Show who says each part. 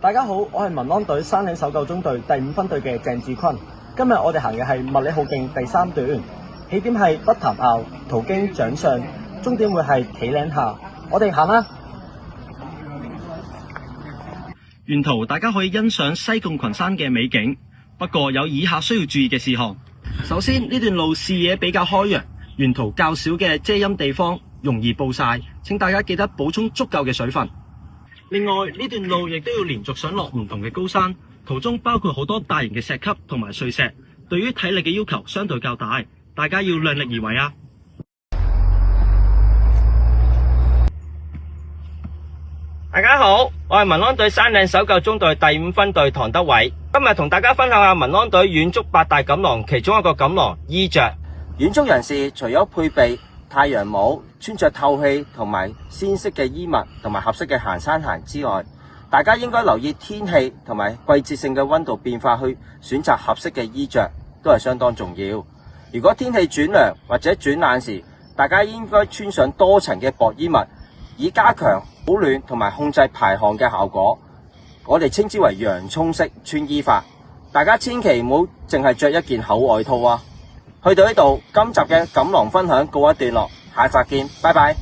Speaker 1: 大家好，我係民安隊山嶺搜救中隊第5分隊嘅鄭志坤。今日我哋行嘅係麥理浩徑第3段，起點係北潭坳，途經長上，終點會係企嶺下。我哋行啦！沿途大家可以欣賞西貢群山嘅美景，不過有以下需要注意嘅事項。首先，呢段路視野比較開揚，沿途較少嘅遮陰地方，容易暴曬，請大家記得補充足夠嘅水分。另外，呢段路亦都要連續上落唔同嘅高山，途中包括好多大型嘅石級同埋碎石，對於體力嘅要求相對較大，大家要量力而為啊！
Speaker 2: 大家好，我係民安隊山嶺搜救中隊第5分隊唐德偉，今日同大家分享下民安隊遠足8大錦囊其中一個錦囊衣着。
Speaker 3: 遠足人士除咗配備太陽帽、穿着透氣同埋鮮色嘅衣物同埋合適嘅行山鞋之外，大家應該留意天氣同埋季節性嘅溫度變化，去選擇合適嘅衣着都係相當重要。如果天氣轉涼或者轉冷時，大家應該穿上多層嘅薄衣物，以加強保暖同埋控制排汗嘅效果。我哋稱之為洋蔥式穿衣法，大家千祈唔好淨係着一件厚外套啊！去到呢度，今集嘅錦囊分享告一段落，下集見，拜拜。